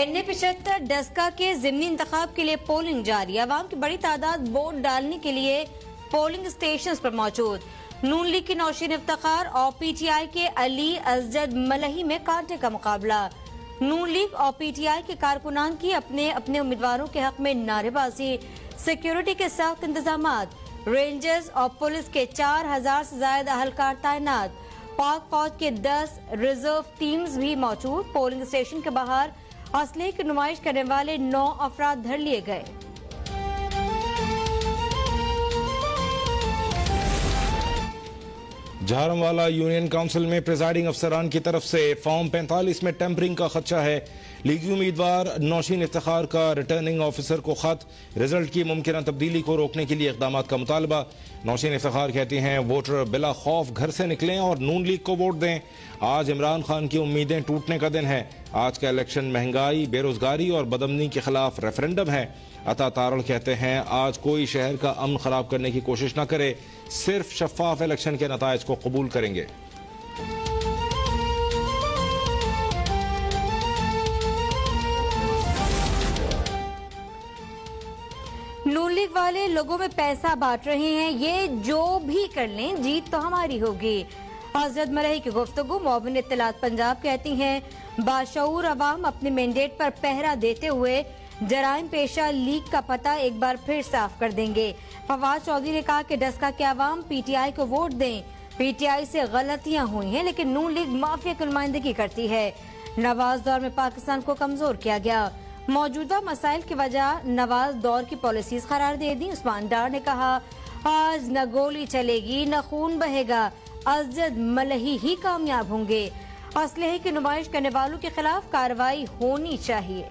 NA-75 Daska के ज़िमनी इंतखाब के लिए पोलिंग जारी। अवाम की बड़ी तादाद वोट डालने के लिए पोलिंग स्टेशन पर मौजूद। नून लीग की नौशीन इफ्तिखार और PTI के अली असजद मलही में कांटे का मुकाबला। नून लीग और PTI के कारकुनान की अपने अपने उम्मीदवारों के हक में नारेबाजी। सिक्योरिटी के सख्त इंतजामात। रेंजर्स और पुलिस के 4000 से ज्यादा अहलकार तैनात। पाक फौज के 10 रिजर्व टीम्स भी मौजूद। पोलिंग स्टेशन के बाहर असलहे की नुमाइश करने वाले 9 अफराद धर लिए गए। झारमवाला यूनियन काउंसिल में प्रिजाइडिंग अफसरान की तरफ से फॉर्म 45 में टेम्परिंग का खदशा है। लीगी उम्मीदवार नौशीन इफ्तिखार का रिटर्निंग ऑफिसर को खत, रिजल्ट की मुमकिन तब्दीली को रोकने के लिए इकदाम का मुतालबा। नौशीन इफ्तिखार कहती हैं वोटर बिला खौफ घर से निकलें और नून लीग को वोट दें। आज इमरान खान की उम्मीदें टूटने का दिन है। आज का इलेक्शन महंगाई, बेरोजगारी और बदअमनी के खिलाफ रेफरेंडम है। अता तारड़ कहते हैं आज कोई शहर का अमन खराब करने की कोशिश न करे, सिर्फ शफाफ इलेक्शन के नताइज को कबूल करेंगे। नून लीग वाले लोगों में पैसा बांट रहे हैं, ये जो भी कर लें जीत तो हमारी होगी। हजरत मलही की गुफ्तगू। मुआविन इत्तलात पंजाब कहती हैं बाशऊर अवाम अपने मैंडेट पर पहरा देते हुए जराइम पेशा लीग का पता एक बार फिर साफ कर देंगे। फवाद चौधरी ने कहा कि डस्का के अवाम PTI को वोट दें। PTI से गलतियां हुई हैं लेकिन नून लीग माफिया की नुमाइंदगी करती है। नवाज दौर में पाकिस्तान को कमजोर किया गया। मौजूदा मसाइल की वजह नवाज दौर की पॉलिसीज करार दे दी। उस्मान डार ने कहा आज न गोली चलेगी न खून बहेगा, असजद मलही ही कामयाब होंगे। असलहे की नुमाइश करने वालों के खिलाफ कार्रवाई होनी चाहिए।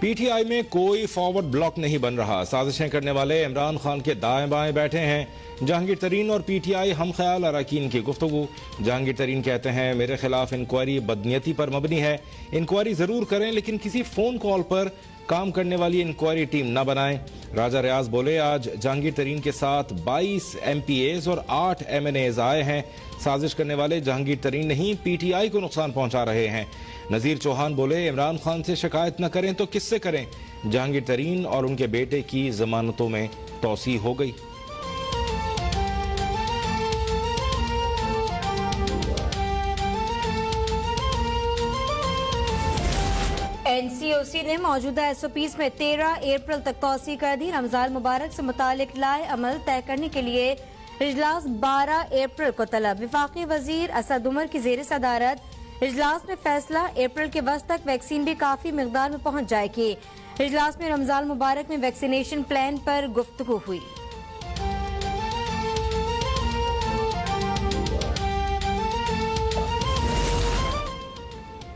PTI में कोई फॉरवर्ड ब्लॉक नहीं बन रहा। साजिशें करने वाले इमरान खान के दाएं बाएं बैठे हैं। जहांगीर तरीन और PTI हम ख्याल अरकान की गुफ्तगू। जहांगीर तरीन कहते हैं मेरे खिलाफ इंक्वायरी बदनीयती पर मबनी है। इंक्वायरी जरूर करें लेकिन किसी फोन कॉल पर काम करने वाली इंक्वायरी टीम न बनाएं। राजा रियाज बोले आज जहांगीर तरीन के साथ 22 MPAs और 8 MNAs आए हैं। साजिश करने वाले जहांगीर तरीन नहीं PTI को नुकसान पहुंचा रहे हैं। नजीर चौहान बोले इमरान खान से शिकायत न करें तो किससे करें। जहांगीर तरीन और उनके बेटे की जमानतों में तौसी हो गई। NCOC ने मौजूदा SOPs में 13 अप्रैल तक तौसी कर दी। रमजान मुबारक से मुतालिक लाए अमल तय करने के लिए इजलास 12 अप्रैल को तलब। वफाकी वजीर असद उमर की जेर सदारत इजलास में फैसला अप्रैल के वस्त तक वैक्सीन भी काफी मिकदार में पहुंच जाएगी। इजलास में रमजान मुबारक में वैक्सीनेशन प्लान पर गुफ्तगू हुई।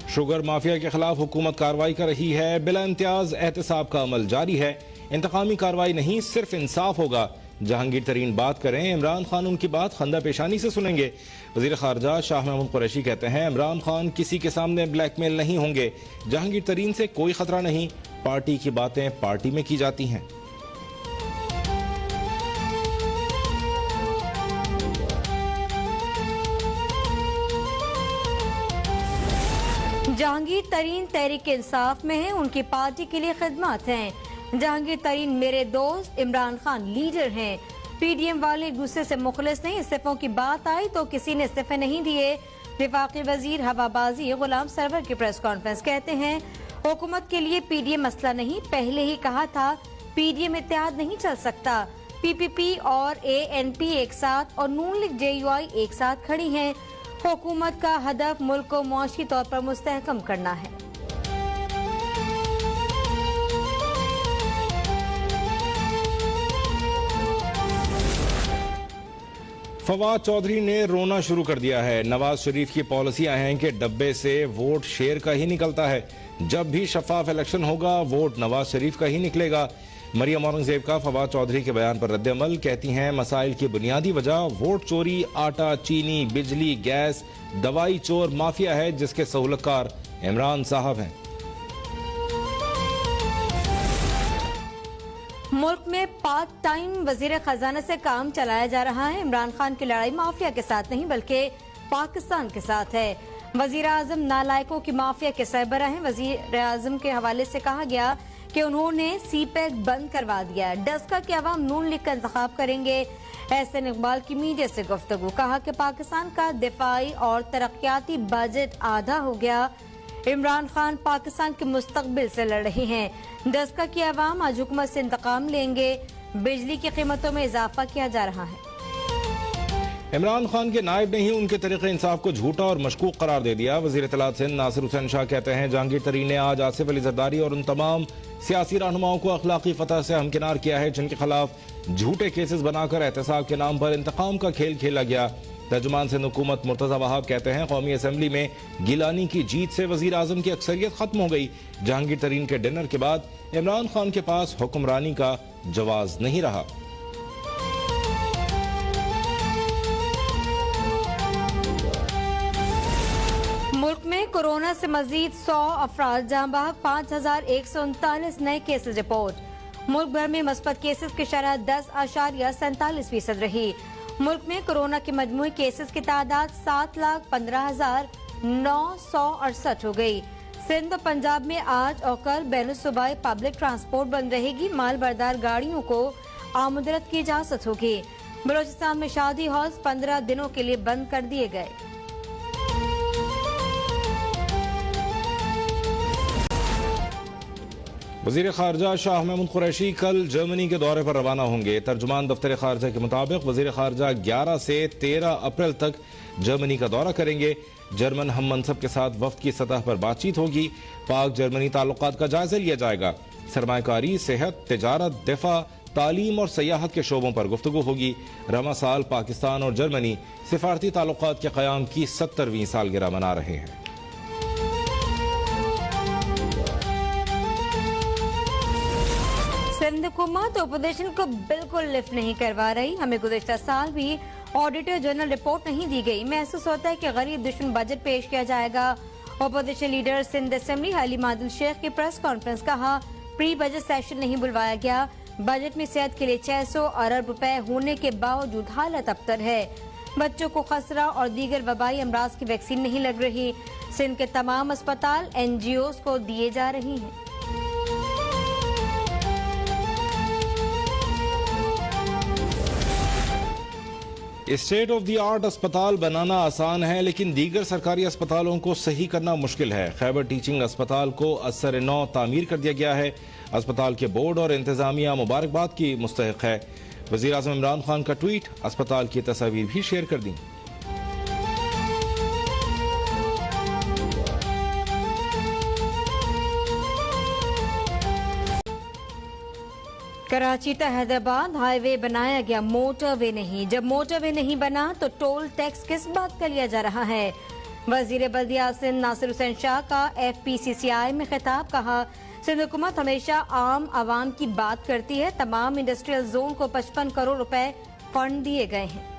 शुगर माफिया के खिलाफ हुकूमत कार्रवाई कर रही है। बिला इम्तियाज एहतसाब का अमल जारी है। इंतकामी कार्रवाई नहीं सिर्फ इंसाफ होगा। जहांगीर तरीन बात करें, इमरान खान उनकी बात खंदा पेशानी से सुनेंगे। वजीर खारजा शाह महमूद कुरैशी कहते हैं इमरान खान किसी के सामने ब्लैकमेल नहीं होंगे। जहांगीर तरीन से कोई खतरा नहीं, पार्टी की बातें पार्टी में की जाती हैं। जहांगीर तरीन तहरीक इंसाफ में है, उनकी पार्टी के लिए खिदमत हैं। जहांगीर तरीन मेरे दोस्त, इमरान खान लीडर हैं। PDM वाले गुस्से से मुखलिस नहीं। इस्तीफों की बात आई तो किसी ने इस्तीफे नहीं दिए। वफाकी वजीर हवाबाजी गुलाम सरवर की प्रेस कॉन्फ्रेंस कहते हैं हुकूमत के लिए PDM मसला नहीं। पहले ही कहा था PDM इत्तेहाद नहीं चल सकता। PPP और ANP एक साथ और नून लीग JUI एक साथ खड़ी हैं। हुकूमत का हदफ मुल्क को मुआशी तौर पर मुस्तहकम करना है। फवाद चौधरी ने रोना शुरू कर दिया है। नवाज शरीफ की पॉलिसियां हैं कि डब्बे से वोट शेर का ही निकलता है। जब भी शफाफ इलेक्शन होगा वोट नवाज शरीफ का ही निकलेगा। मरियम औरंगजेब का फवाद चौधरी के बयान पर रद्द-ए-अमल। कहती हैं मसाइल की बुनियादी वजह वोट चोरी, आटा, चीनी, बिजली, गैस, दवाई चोर माफिया है जिसके सहूलतकार इमरान साहब हैं। मुल्क में पार्ट टाइम वजीर खजाना से काम चलाया जा रहा है। इमरान खान की लड़ाई माफिया के साथ नहीं बल्कि पाकिस्तान के साथ है। वजीर आजम नालायकों की माफिया के सरबराह हैं। वजीर आजम के हवाले से कहा गया कि उन्होंने सीपैक बंद करवा दिया। डस्का के अवाम नून लीग का इंतखाब करेंगे। एहसन इकबाल की मीडिया से गुफ्तगू, कहा कि पाकिस्तान का दिफाई और तरक्याती बजट आधा हो गया। इमरान खान पाकिस्तान के मुस्तकबिल से लड़ रहे हैं। डस्का के अवाम आज हुकूमत से इंतकाम लेंगे। बिजली की कीमतों में इजाफा किया जा रहा है। इमरान खान के नायब ने ही उनके तरीके इंसाफ को झूठा और मशकूक करार दे दिया। वजीर इत्तलात सिंध नासिर हुसैन शाह कहते हैं जहांगीर तरीन ने आज आसिफ अली जरदारी और उन तमाम सियासी रहनुमाओं को अखलाकी फतह से हमकिनार किया है जिनके खिलाफ झूठे केसेस बनाकर एहतसाब के नाम पर इंतकाम का खेल खेला गया। तर्जुमान सिंध हुकूमत मुर्तजा वहाब कहते हैं कौमी असम्बली में गिलानी की जीत से वजीर आजम की अक्सरियत खत्म हो गई। जहांगीर तरीन के डिनर के बाद इमरान खान के पास हुक्मरानी का जवाज नहीं रहा। मुल्क में कोरोना से मजीद 100 अफराद जाँ बहक, 5139 नए केसेज रिपोर्ट। मुल्क भर में मस्बत केसेस की शरह 10.47% रही। मुल्क में कोरोना के मजमूई केसेस की तादाद 7,15,968 हो गई। सिंध और पंजाब में आज और कल बैनुल सूबाई पब्लिक ट्रांसपोर्ट बंद रहेगी। माल बरदार गाड़ियों को आमदरत की इजाजत होगी। बलोचिस्तान में शादी हॉल्स 15 दिनों के लिए बंद कर दिए गए। वजीर खारजा शाह महमूद कुरैशी कल जर्मनी के दौरे पर रवाना होंगे। तर्जुमान दफ्तर खारजा के मुताबिक वजीर खारजा 11 से 13 अप्रैल तक जर्मनी का दौरा करेंगे। जर्मन हम मनसब के साथ वफ्द की सतह पर बातचीत होगी। पाक जर्मनी ताल्लुकात का जायजा लिया जाएगा। सरमायाकारी, सेहत, तिजारत, दिफा, तालीम और सयाहत के शोबों पर गुफ्तगू होगी। रवा साल पाकिस्तान और जर्मनी सिफारती ताल्लुकात के क़याम की 70वीं सालगिरह मना रहे हैं। सिंध हुकूमत ओपोजिशन को बिल्कुल लिफ्ट नहीं करवा रही। हमें गुज़िश्ता साल भी ऑडिटर जनरल रिपोर्ट नहीं दी गई। महसूस होता है कि गरीब दुश्मन बजट पेश किया जाएगा। Opposition leader Sindh assembly Haleem Adil Sheikh की प्रेस कॉन्फ्रेंस, कहा प्री बजट सेशन नहीं बुलवाया गया। बजट में सेहत के लिए 600 अरब रुपए होने के बावजूद हालत अबतर है। बच्चों को खसरा और दीगर वबाई अमराज की वैक्सीन नहीं लग रही। सिंध के तमाम अस्पताल NGOs को दिए जा रही हैं। स्टेट ऑफ द आर्ट अस्पताल बनाना आसान है लेकिन दीगर सरकारी अस्पतालों को सही करना मुश्किल है। खैबर टीचिंग अस्पताल को असर नौ तामीर कर दिया गया है। अस्पताल के बोर्ड और इंतजामिया मुबारकबाद की मुस्तहिक है। वज़ीर आज़म इमरान खान का ट्वीट, अस्पताल की तस्वीर भी शेयर कर दी। कराची to हैदराबाद हाईवे बनाया गया, मोटरवे नहीं। जब मोटरवे नहीं बना तो टोल टैक्स किस बात का लिया जा रहा है। वजीर बल्दियात सिंध नासिर हुसैन शाह का FPCCI में खिताब, कहा सिंध हुकूमत हमेशा आम आवाम की बात करती है। तमाम इंडस्ट्रियल जोन को 55 करोड़ रुपए फंड दिए गए हैं।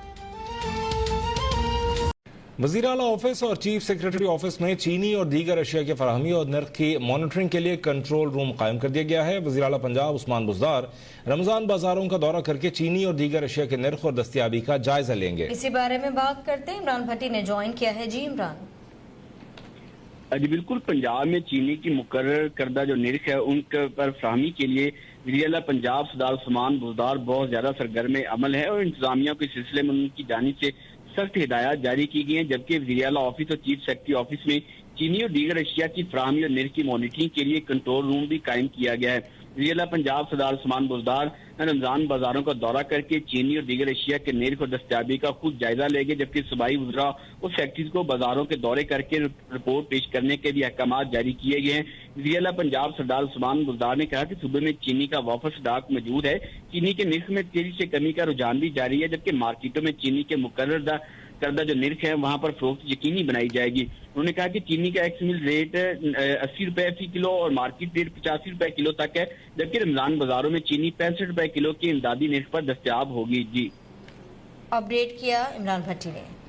वज़ीर आला ऑफिस और चीफ सेक्रेटरी ऑफिस में चीनी और दीगर अशिया की फराहमी और नर्ख की मॉनिटरिंग के लिए कंट्रोल रूम कायम कर दिया गया है। वज़ीर आला पंजाब उस्मान बुज़दार रमजान बाजारों का दौरा करके चीनी और दीगर अशिया के नर्ख और दस्तियाबी का जायजा लेंगे। इसी बारे में बात करते हैं, इमरान भट्टी ने ज्वाइन किया है। जी इमरान। जी बिल्कुल, पंजाब में चीनी की मुकर्रर करदा जो निर्ख है उनके पर फराहमी के लिए वज़ीर आला पंजाब सरदार उस्मान बुज़दार बहुत ज्यादा सरगर्म अमल है और इंतजामिया को इस सिलसिले में उनकी जानिब से सख्त हिदायत जारी की गई हैं। जबकि वज़ीर आला ऑफिस और चीफ सेक्रेटरी ऑफिस में चीनी और दीगर अशिया की फराहमी और निर्ख की मॉनिटरिंग के लिए कंट्रोल रूम भी कायम किया गया है। वज़ीर आला पंजाब सरदार उस्मान बुज़दार रमजान बाजारों का दौरा करके चीनी और दीगर अशिया के निर्ख और दस्तियाबी का खुद जायजा लेंगे। जबकि सूबाई वज़रा और फैक्ट्रीज को बाजारों के दौरे करके रिपोर्ट पेश करने के भी अहकाम जारी किए गए हैं। वज़ीर आला पंजाब सरदार उस्मान बुज़दार ने कहा कि सूबे में चीनी का वापस स्टॉक मौजूद है। चीनी के निर्ख में तेजी से कमी का रुझान भी जारी है। जबकि मार्केटों में चीनी के मुकर्रर करदा जो निर्ख है वहां पर फरोख्त यकीनी बनाई जाएगी। उन्होंने कहा कि चीनी का एक्स मिल रेट 80 रुपए फी किलो और मार्केट रेट 85 रुपए किलो तक है। जबकि रमजान बाजारों में चीनी 65 रुपए किलो की इमदादी निर्ख पर दस्तयाब होगी। जी अपडेट किया इमरान भट्टी ने।